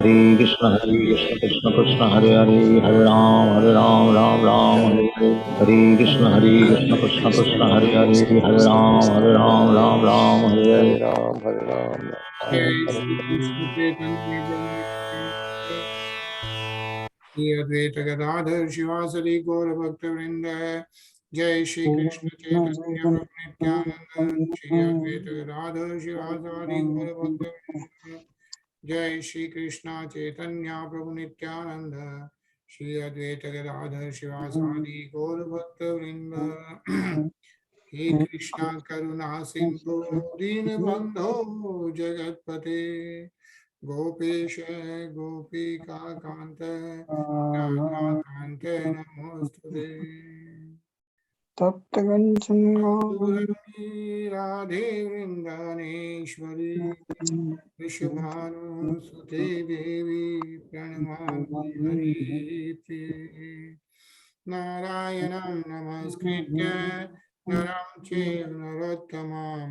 Krishna Krishna Hare Hare, Hare Ram, Ram Ram, Hare Hare. Hare Krishna Krishna Krishna Hare Hare, Hare Ram, Ram Ram, Hare Hare. Hare Ram, Jai Shri Krishna Chaitanya Prabhu Shri Advaita Gadadhar Shivasari Gaura Bhakta Vrinda. Jai Shri Krishna Chaitanya Prabhu Nityananda Shri Advaita Gadadhar Shivasari Gaura Bhakta Vrinda. Jai Shri Krishna Chaitanya Prabhu Nityananda Shri Advaita Gadadhar Shivasari Gaura Bhakta Vrinda. हे कृष्णा करुणा सिंधु दीनबंधो जगतपते गोपेश गोपिका कांत राधाकांत नमोस्तुते राधे वृंदानेश्वरी वृषभानुसुते देवी प्रणमामि हरिप्रिये नारायणं नमस्कृत्य नरं चैव नरोत्तमं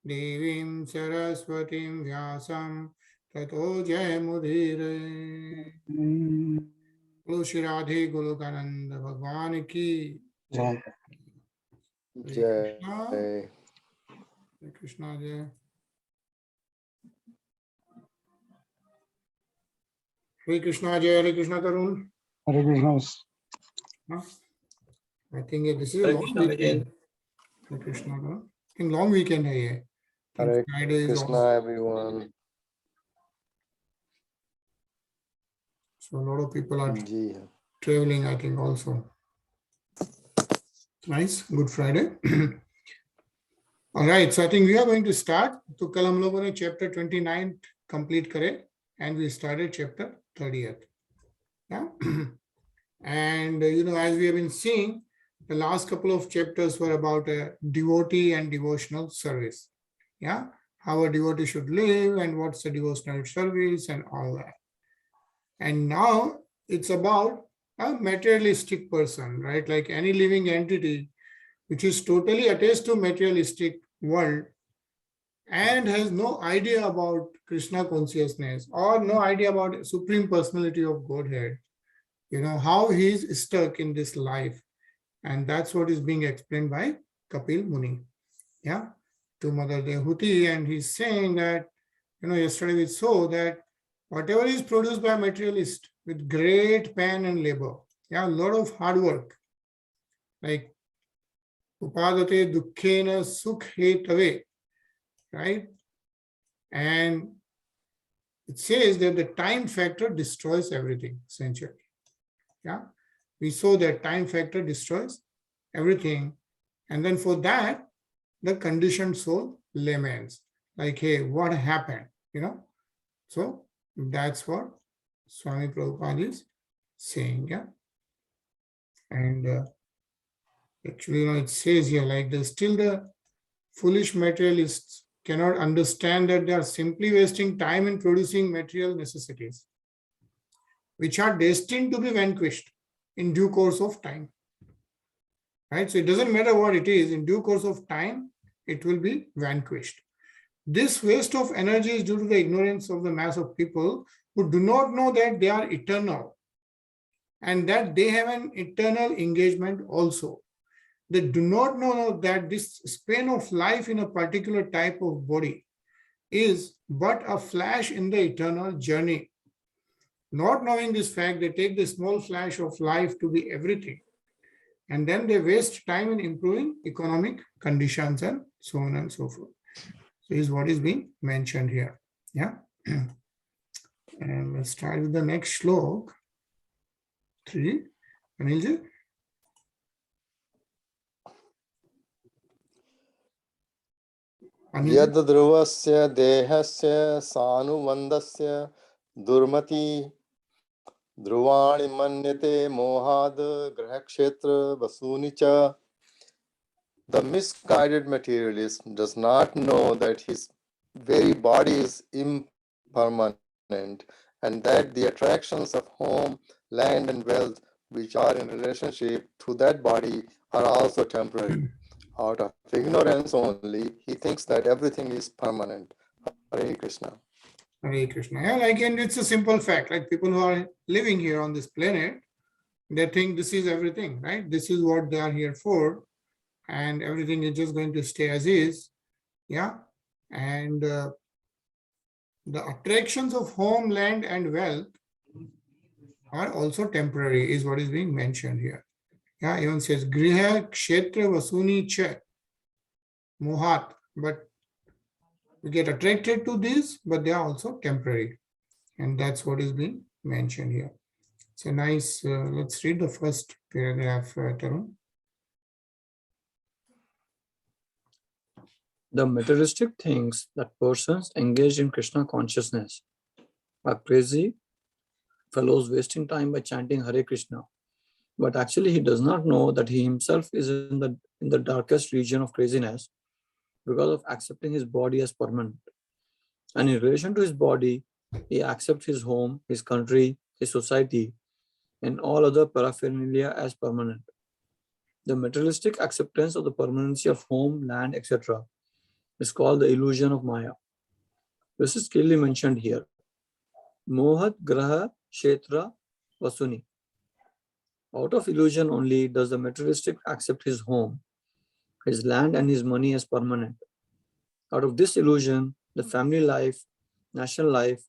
देवीं सरस्वतीं व्यासं ततो जयमुदीरये। बोलो श्री राधे गोलोकानंद भगवान की Jai. हरे कृष्णा जय। हरे कृष्णा जय। हरे कृष्णा तरुण। Hare Krishna. I think this is a long weekend. Hare Krishna Tharun. I think long weekend है ये. Hare Friday is Krishna, off. everyone. So a lot of people are Ji. traveling, I think also. Nice, good Friday. All right, so I think we are going to start. तो कल हम लोगों ने chapter 29 complete करे and we started chapter 30th. Yeah. And as we have been seeing, the last couple of chapters were about a devotee and devotional service. Yeah, how a devotee should live and what's a devotional service and all that. And now it's about a materialistic person, right? Like any living entity which is totally attached to materialistic world and has no idea about Krishna consciousness or no idea about Supreme Personality of Godhead. How he is stuck in this life. And that's what is being explained by Kapil Muni. Yeah, to Mother Dehuti. And he's saying that, yesterday we saw that whatever is produced by a materialist with great pain and labor, a lot of hard work, like upadate dukkhena sukhetave, right? And it says that the time factor destroys everything, essentially. Yeah, we saw that time factor destroys everything. And then for that, the conditioned soul laments, like, hey, what happened? So that's what Swami Prabhupada is saying. Yeah. And actually, it says here, like, still the foolish materialists cannot understand that they are simply wasting time in producing material necessities, which are destined to be vanquished in due course of time. Right? So it doesn't matter what it is, in due course of time, it will be vanquished. This waste of energy is due to the ignorance of the mass of people who do not know that they are eternal and that they have an eternal engagement also. They do not know that this span of life in a particular type of body is but a flash in the eternal journey. Not knowing this fact, they take the small flash of life to be everything. And then they waste time in improving economic conditions and so on and so forth. So is what is being mentioned here. Yeah. And let's start with the next shlok. 3. Anilji. Yad dhruvasya dehasya sanuvandasya durmati Dhruvani manyate mohad grahakshetra vasunicha. The misguided materialist does not know that his very body is impermanent and that the attractions of home, land, and wealth which are in relationship to that body are also temporary. Out of ignorance only, he thinks that everything is permanent. Hare Krishna. Hare Krishna. Yeah, like, and it's a simple fact, like people who are living here on this planet, they think this is everything, right? This is what they are here for, and everything is just going to stay as is. Yeah. And the attractions of home, land, and wealth are also temporary, is what is being mentioned here. Yeah, even says Griha Kshetra Vasuni Cha Mohat, but we get attracted to this, but they are also temporary. And that's what is being mentioned here. It's a nice, let's read the first paragraph, Tarun. The materialistic things that persons engaged in Krishna consciousness are crazy fellows wasting time by chanting Hare Krishna. But actually he does not know that he himself is in the darkest region of craziness because of accepting his body as permanent. And in relation to his body, he accepts his home, his country, his society, and all other paraphernalia as permanent. The materialistic acceptance of the permanency of home, land, etc. is called the illusion of Maya. This is clearly mentioned here. Mohat Graha Kshetra Vasuni. Out of illusion only does the materialistic accept his home, his land, and his money as permanent. Out of this illusion, the family life, national life,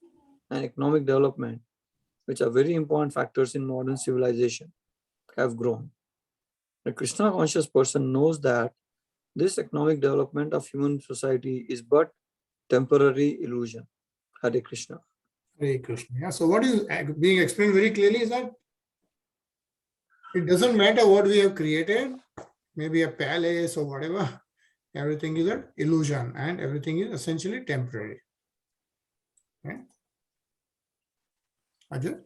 and economic development, which are very important factors in modern civilization, have grown. A Krishna conscious person knows that this economic development of human society is but temporary illusion. Hare Krishna. Hare Krishna. Yeah, so what is being explained very clearly is that it doesn't matter what we have created, maybe a palace or whatever, everything is an illusion and everything is essentially temporary. Okay. Ajay?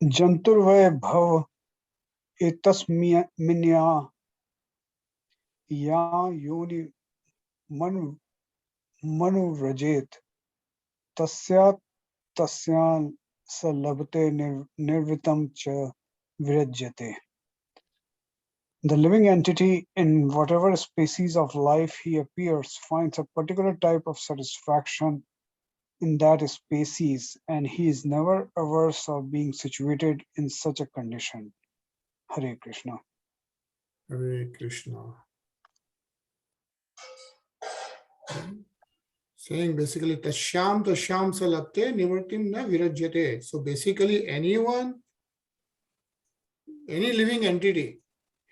जंतुर्वय भव एतस्मिन्या या योनि मनुव्रजेत तस्या तस्यां स लभते निर्वृतं च विरज्यते. The living entity in whatever species of life he appears finds a particular type of satisfaction in that species, and he is never averse of being situated in such a condition. Hare Krishna. Hare Krishna. Saying basically, Tashyam salapte nivartim na virajyate. So basically, anyone, any living entity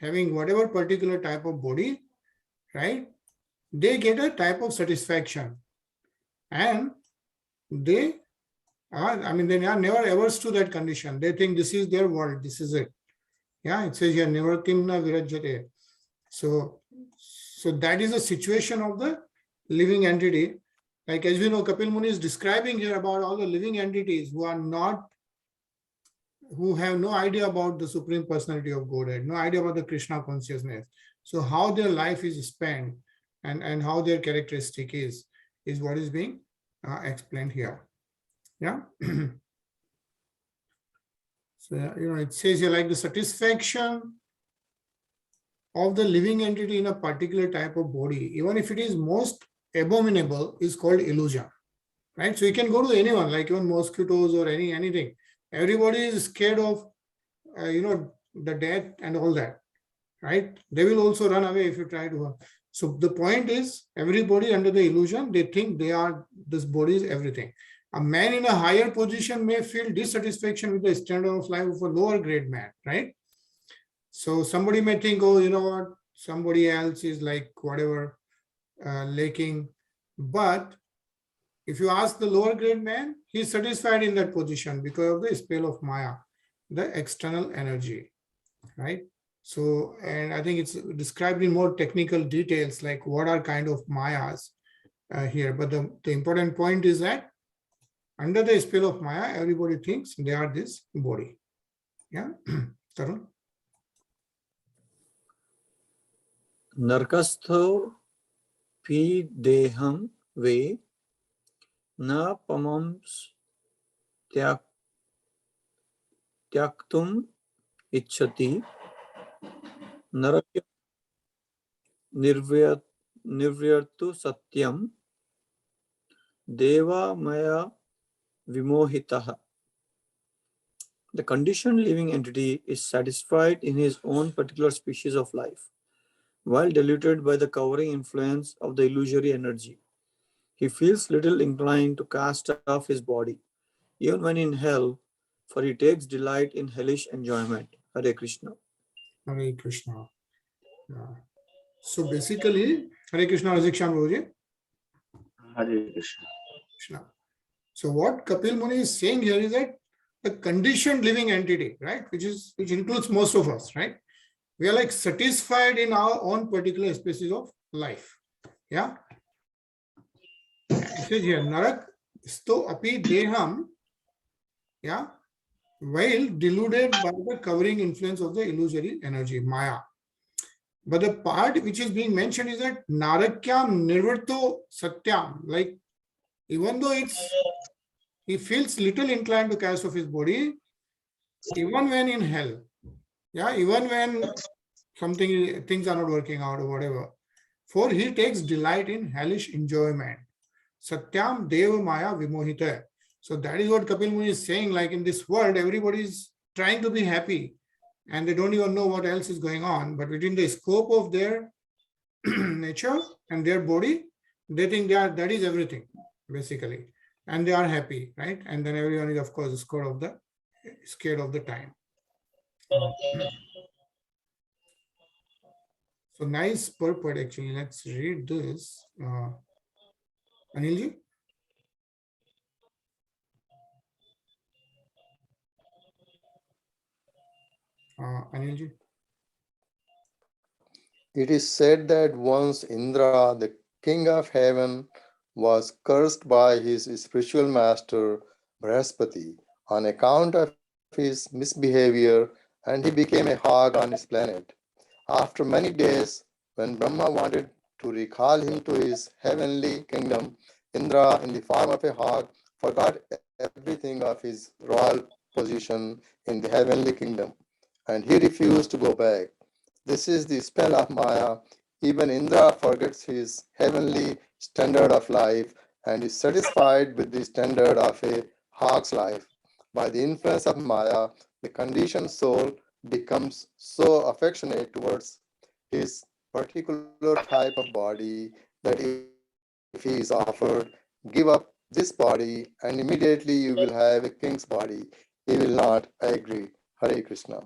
having whatever particular type of body, right, they get a type of satisfaction. And they are never averse to that condition. They think this is their world, this is it. Yeah, it says here, nivartim na virajyate. So that is the situation of the living entity. Like as we know, Kapil Muni is describing here about all the living entities who have no idea about the Supreme Personality of Godhead, no idea about the Krishna consciousness. So how their life is spent and how their characteristic is what is being explained here. Yeah. So, it says here like the satisfaction of the living entity in a particular type of body, even if it is most abominable, is called illusion, right? So you can go to anyone, like even mosquitoes or anything. Everybody is scared of, the death and all that, right? They will also run away if you try to. So the point is, everybody under the illusion, they think this body is everything. A man in a higher position may feel dissatisfaction with the standard of life of a lower grade man, right? So somebody may think, oh, you know what, somebody else is like whatever, lacking. But if you ask the lower grade man, he's satisfied in that position because of the spell of Maya, the external energy, right? So, and I think it's described in more technical details, like what are kind of Mayas here. But the important point is that under the spell of Maya, everybody thinks they are this body. Yeah, Tarun? Narkastho pi deham ve na pamams tyaktum ichhati narakya nivyartu satyam deva maya vimohitaha. The conditioned living entity is satisfied in his own particular species of life, while diluted by the covering influence of the illusory energy. He feels little inclined to cast off his body, even when in hell, for he takes delight in hellish enjoyment. Hare Krishna. Hare Krishna. Yeah. So basically, Hare Krishna, Razikshan Prabhuji. Hare Krishna. Krishna. So what Kapil Muni is saying here is that the conditioned living entity, right, which includes most of us, right? We are like satisfied in our own particular species of life. Yeah. It says here, Narak sto api deham, yeah, while deluded by the covering influence of the illusory energy, Maya. But the part which is being mentioned is that Narakyam nirvarto satyam, like even though he feels little inclined to cast off his body, even when in hell, yeah, even when things are not working out or whatever, for he takes delight in hellish enjoyment. Satyam Deva Maya Vimohita. So that is what Kapil Muni is saying, like in this world, everybody is trying to be happy and they don't even know what else is going on. But within the scope of their nature and their body, they think that is everything, basically. And they are happy, right? And then everyone is, of course, scared of the time. So nice purport, actually. Let's read this. Anilji? Anilji? It is said that once Indra, the king of heaven, was cursed by his spiritual master Brihaspati on account of his misbehavior, and he became a hog on his planet. After many days, when Brahma wanted to recall him to his heavenly kingdom, Indra, in the form of a hog, forgot everything of his royal position in the heavenly kingdom, and he refused to go back. This is the spell of Maya. Even Indra forgets his heavenly standard of life and is satisfied with the standard of a hog's life. By the influence of Maya, the conditioned soul becomes so affectionate towards his particular type of body that if he is offered, give up this body and immediately you will have a king's body, he will not agree. Hare Krishna.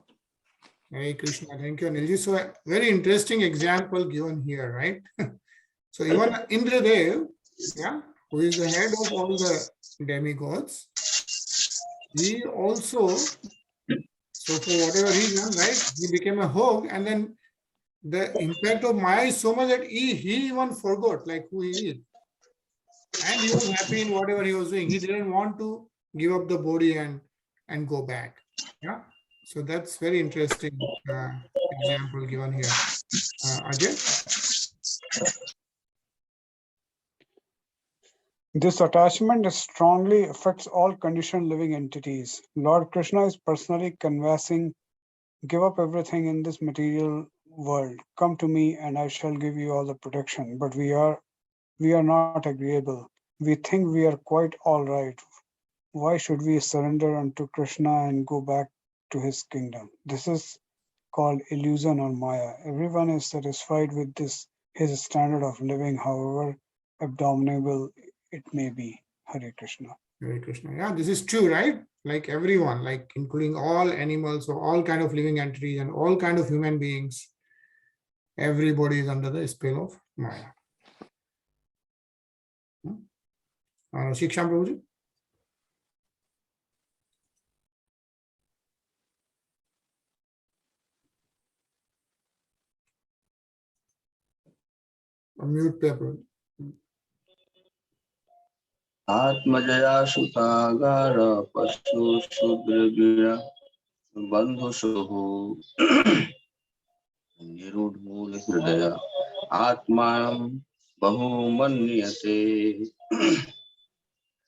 Hare Krishna. Thank you, Anilji. So a very interesting example given here, right? So even Indradev, yeah, who is the head of all the demigods, he also, so for whatever reason, right, he became a hog, and then the impact of Maya is so much that he even forgot like who he is. And he was happy in whatever he was doing. He didn't want to give up the body and go back. Yeah. So that's very interesting example given here. Ajay? This attachment strongly affects all conditioned living entities. Lord Krishna is personally conversing, give up everything in this material world. Come to me and I shall give you all the protection. But we are not agreeable. We think we are quite all right. Why should we surrender unto Krishna and go back to his kingdom? This is called illusion or Maya. Everyone is satisfied with his standard of living, however abominable it may be. Hare Krishna. Hare Krishna. Yeah, this is true, right? Like everyone, like including all animals or all kind of living entities and all kind of human beings. Everybody is under the spell of Maya. Shiksham Prabhuji? Mute paper. आत्मजया सुतागार पशु शूद्र बंधुषुः निरूढमूल हृदय आत्मानं बहुमन्यते.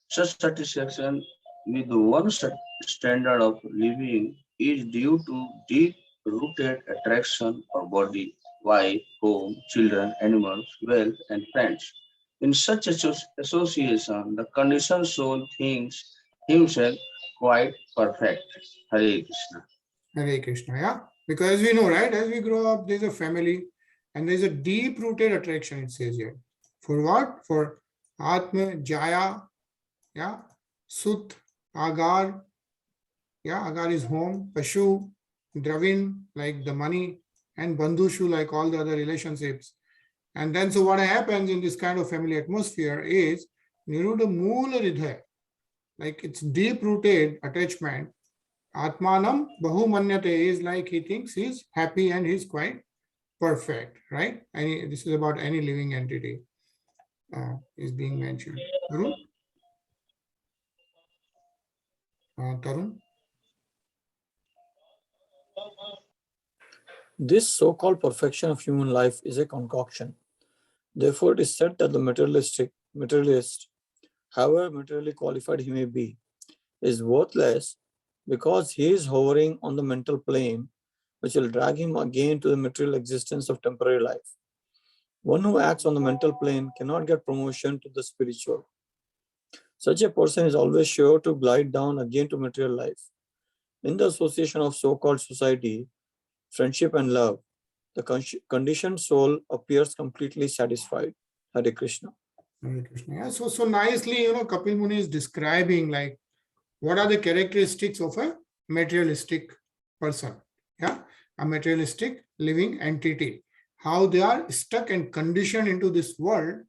Such satisfaction with one standard of living is due to deep-rooted attraction for body wife, home, children, animals, wealth, and friends. In such association, the conditioned soul thinks himself quite perfect. Hare Krishna. Hare Krishna, yeah. Because as we know, right, as we grow up, there's a family and there's a deep-rooted attraction, it says here. For what? For Atma, Jaya, yeah, Sut, Agar, yeah, Agar is home, Pashu, Dravin, like the money, and Bandhushu, like all the other relationships. And then, so what happens in this kind of family atmosphere is Niruddha Moola Ridhaya, like it's deep-rooted attachment. Atmanam Bahumanyate is like he thinks he's happy and he's quite perfect, right? This is about any living entity is being mentioned. Tarun? Tarun? This so-called perfection of human life is a concoction. Therefore, it is said that the materialist, however materially qualified he may be, is worthless because he is hovering on the mental plane, which will drag him again to the material existence of temporary life. One who acts on the mental plane cannot get promotion to the spiritual. Such a person is always sure to glide down again to material life. In the association of so-called society, friendship and love, the conditioned soul appears completely satisfied. Hare Krishna. Hare Krishna. Yeah, so nicely, Kapil Muni is describing like what are the characteristics of a materialistic person, yeah, a materialistic living entity, how they are stuck and conditioned into this world,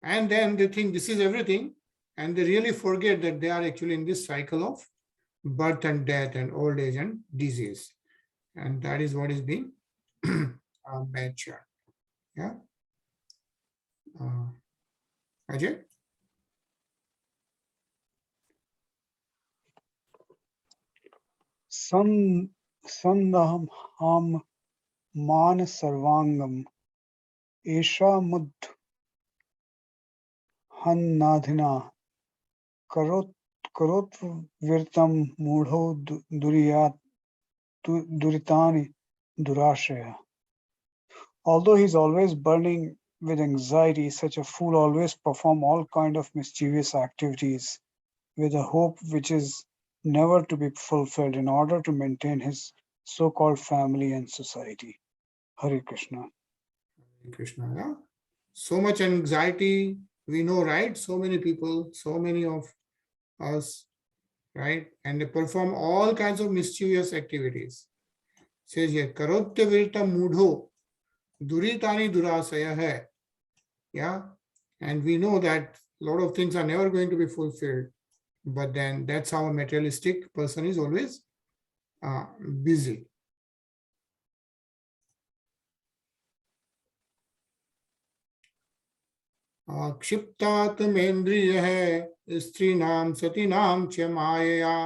and then they think this is everything, and they really forget that they are actually in this cycle of birth and death and old age and disease. And that is what is being mentioned. Yeah. Ajay? Sandaham ham man sarvangam esha mud hannadhina karot virtam mudho duritani durashaya. Although he is always burning with anxiety, such a fool always perform all kind of mischievous activities with a hope which is never to be fulfilled in order to maintain his so-called family and society. Hare Krishna. Hare Krishna, yeah. So much anxiety, we know, right? So many people, so many of us, right? And they perform all kinds of mischievous activities. It says here, Karotya virta mudho duritani durasaya hai. Yeah. And we know that a lot of things are never going to be fulfilled. But then that's how a materialistic person is always busy. क्षिप्तात्मेन्द्रिय है स्त्री नाम सती नाम च मायया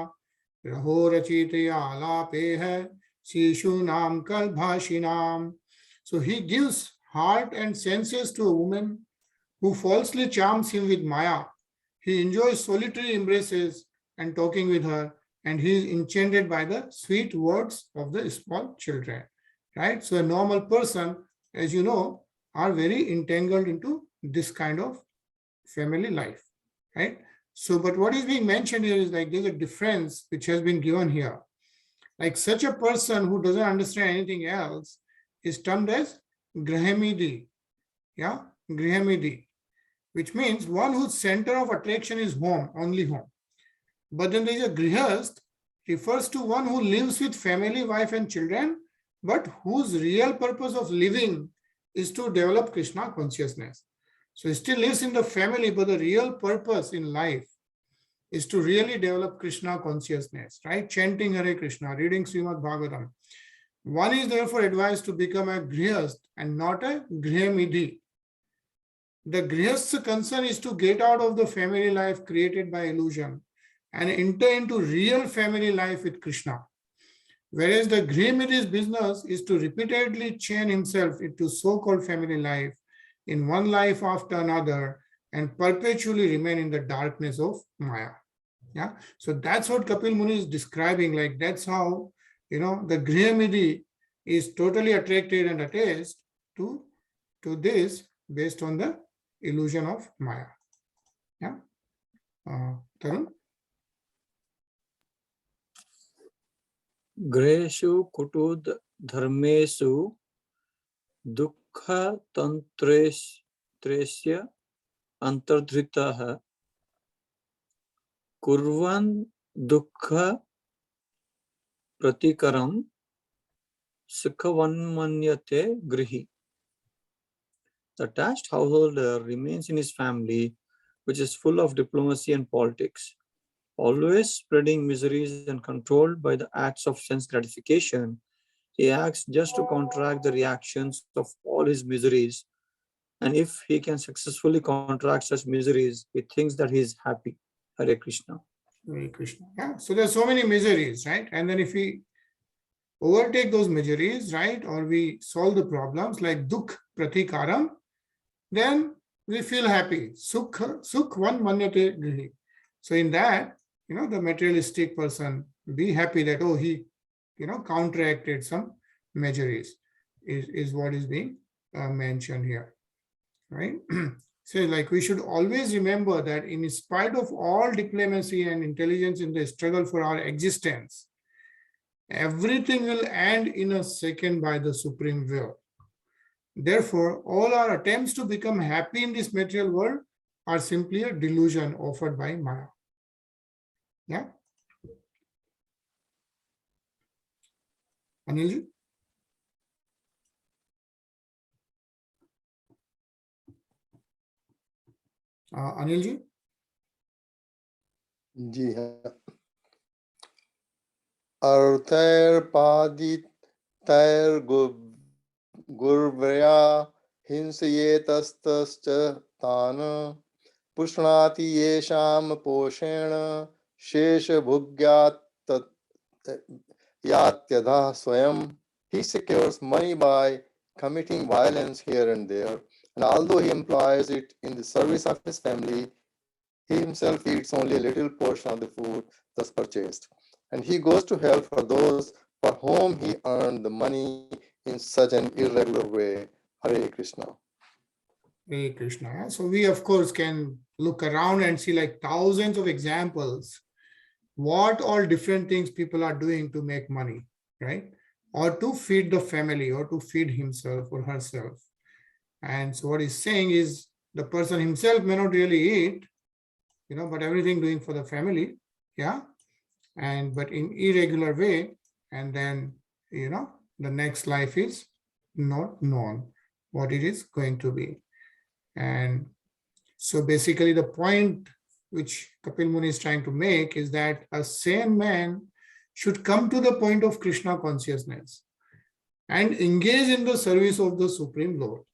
रहो रचितया आलापे है शिशु नाम कलभाषी नाम. So he gives heart and senses to a woman who falsely charms him with maya. He enjoys solitary embraces and talking with her, and he is enchanted by the sweet words of the small children. Right? So a normal person, as you know, are very entangled into this kind of family life. Right? So, but what is being mentioned here is like there's a difference which has been given here. Like such a person who doesn't understand anything else is termed as Grahamidi. Yeah, Grahamidi, which means one whose center of attraction is home, only home. But then there is a Grihast, refers to one who lives with family, wife and children, but whose real purpose of living is to develop Krishna consciousness. So he still lives in the family, but the real purpose in life is to really develop Krishna consciousness, right? Chanting Hare Krishna, reading Srimad Bhagavatam. One is therefore advised to become a Grihast and not a Grihamidhi. The Grihast's concern is to get out of the family life created by illusion and enter into real family life with Krishna. Whereas the Grihamidhi's business is to repeatedly chain himself into so-called family life in one life after another and perpetually remain in the darkness of Maya. Yeah. So that's what Kapil Muni is describing. Like that's how, the Grihamidhi is totally attracted and attached to this based on the illusion of Maya. Yeah. Tarun? Greshu kutud dharmesu dukha tantresya antardhritaha kurvan dukha pratikaram sukhavanmanyate grihi. The attached householder remains in his family, which is full of diplomacy and politics, always spreading miseries and controlled by the acts of sense gratification. He acts just to counteract the reactions of all his miseries, and if he can successfully counteract such miseries, he thinks that he is happy. Hare Krishna. Hare Krishna. Yeah. So there's so many miseries, right? And then if we overtake those miseries, right, or we solve the problems like dukh pratikaram, then we feel happy. Sukh one manyate grihi. So in that, the materialistic person be happy that, oh, he, counteracted some miseries is what is being mentioned here, right? So like we should always remember that in spite of all diplomacy and intelligence in the struggle for our existence, everything will end in a second by the supreme will. Therefore, all our attempts to become happy in this material world are simply a delusion offered by Maya. Yeah? Anilji? Anilji? जी हाँ अर्थैर्पादितैर्गुर्व्या हिंसयेतस्तश्च तान् पुष्णाति येषां पोषेण शेषभुग्यात् यात्यधः स्वयं. He secures money by committing violence here and there, and although he employs it in the service of his family, he himself eats only a little portion of the food thus purchased, and he goes to hell for those for whom he earned the money in such an irregular way. Hare Krishna. Hare Krishna. So we, of course, can look around and see like thousands of examples, what all different things people are doing to make money, right? Or to feed the family, or to feed himself or herself. And so what he's saying is the person himself may not really eat, but everything doing for the family, yeah, but in irregular way, and then the next life is not known what it is going to be. And so basically the point which Kapil Muni is trying to make is that a sane man should come to the point of Krishna consciousness and engage in the service of the Supreme Lord,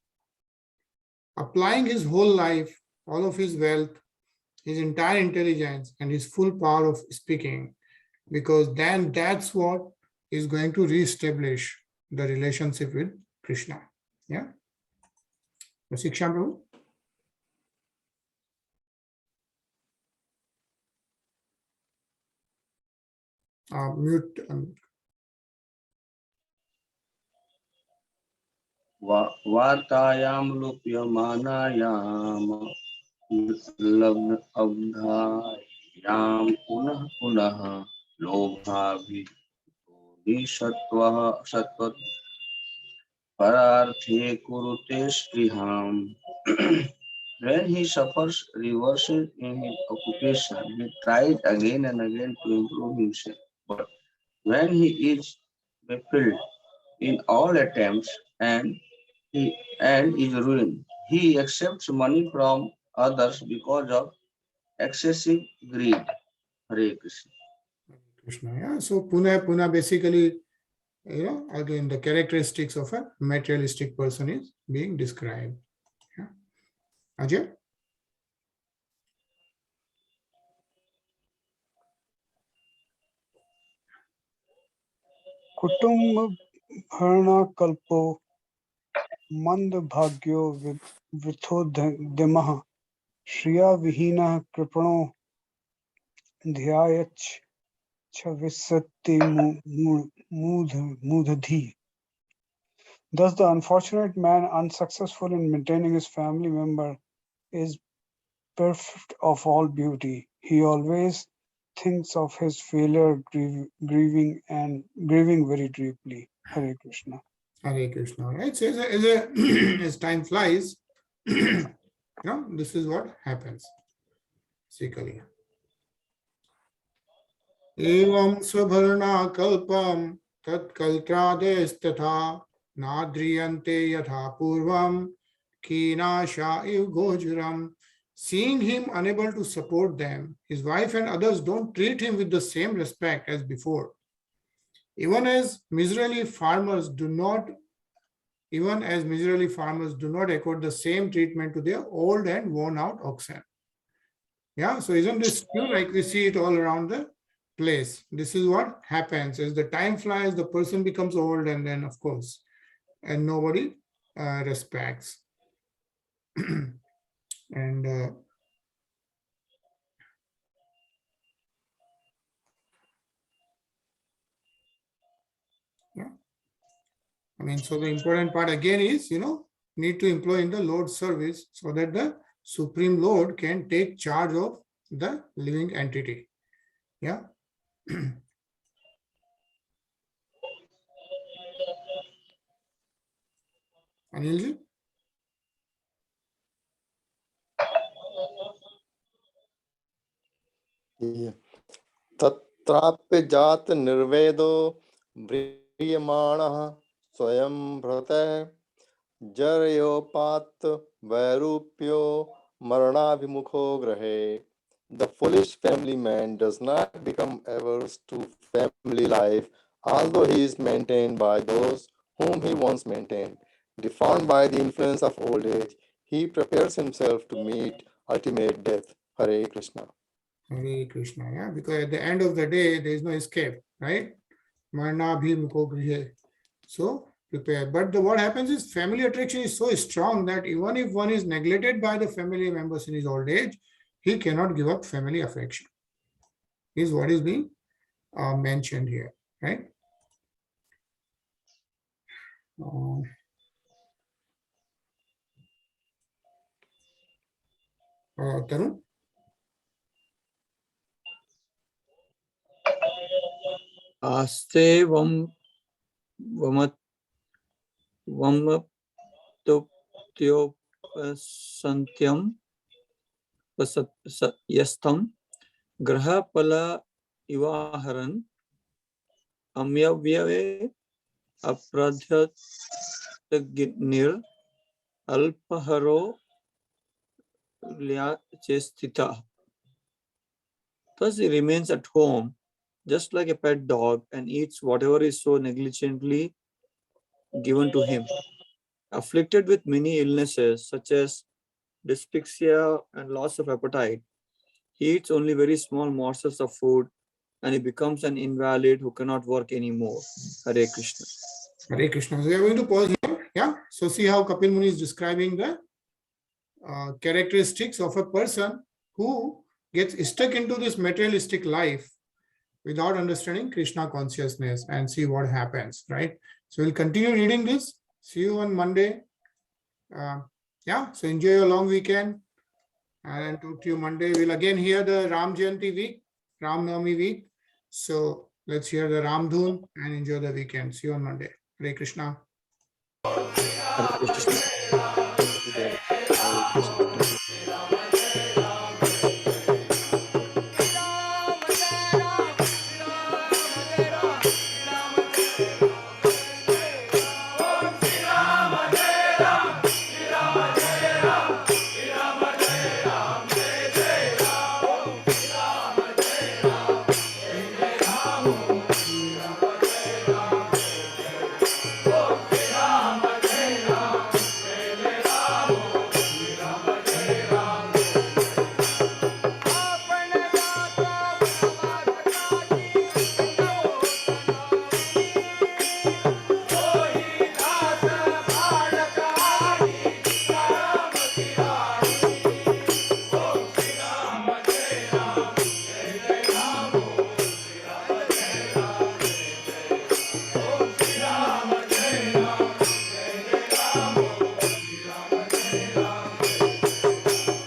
applying his whole life, all of his wealth, his entire intelligence, and his full power of speaking, because then that's what is going to reestablish the relationship with Krishna. Yeah. Siksha Prabhu. Mute. वार्तायां लुप्यमानायां लग्न अवधायां पुनः पुनः लोभाभिसत्त्वः सत्त्व pararthe kurute spriham. When he suffers reverses in his occupation, he tries again and again to improve himself. But when he is baffled in all attempts and is ruined, he accepts money from others because of excessive greed. Hare Krishna. Krishna. Yeah. So Puna basically, again, the characteristics of a materialistic person is being described. Yeah. Ajay? कुटुंब भरणाकल्पो मंदभाग्यो विथोद्यमः Shriya विहीनः कृपणो ध्यायच्छ विसत्ति मूढ़धि. Thus, the unfortunate man, unsuccessful in maintaining his family member, is perfect of all beauty. He always thinks of his failure, grieving very deeply. Hare Krishna. Hare Krishna. Right? So as time flies, this is what happens. Basically. Evam svabharna kalpam tat kaltradestatha nadriyante yatha purvam kinasha iv gojuram. Seeing him unable to support them, his wife and others don't treat him with the same respect as before. Even as miserly farmers do not accord the same treatment to their old and worn out oxen. Yeah, so isn't this true? Like we see it all around the place. This is what happens. As the time flies, the person becomes old, and then of course, and nobody respects. And yeah, I mean, so the important part again is, need to employ in the Lord's service so that the Supreme Lord can take charge of the living entity. Yeah. Anilji? Yeah. तत्राप्य जात निर्वेदो म्रियमाणः स्वयं भ्रतः जरयोपात वैरूप्यो मरणाभिमुखो गृहे. The foolish family man does not become averse to family life, although he is maintained by those whom he once maintained. Deformed by the influence of old age, he prepares himself to meet ultimate death. Hare Krishna. Hare Krishna, yeah, because at the end of the day, there is no escape, right? Marna bhimko grihe. So prepare. But what happens is family attraction is so strong that even if one is neglected by the family members in his old age, he cannot give up family affection. Is what is being mentioned here, right? Tarun? Aste vamaptyopasantyam yastam grahapala ivaharan amyavyave apradhyagnir alpaharo lyachestita. Thus he remains at home just like a pet dog and eats whatever is so negligently given to him. Afflicted with many illnesses such as dyspepsia and loss of appetite, he eats only very small morsels of food and he becomes an invalid who cannot work anymore. Hare Krishna. Hare Krishna. So we are going to pause here. Yeah. So see how Kapil Muni is describing the characteristics of a person who gets stuck into this materialistic life without understanding Krishna consciousness, and see what happens, right? So we'll continue reading this. See you on Monday. Yeah, so enjoy your long weekend and talk to you Monday. We'll again hear the Ram Jayanti week, Ram Navami week. So let's hear the Ram Dhun and enjoy the weekend. See you on Monday. Hare Krishna. Hare Krishna.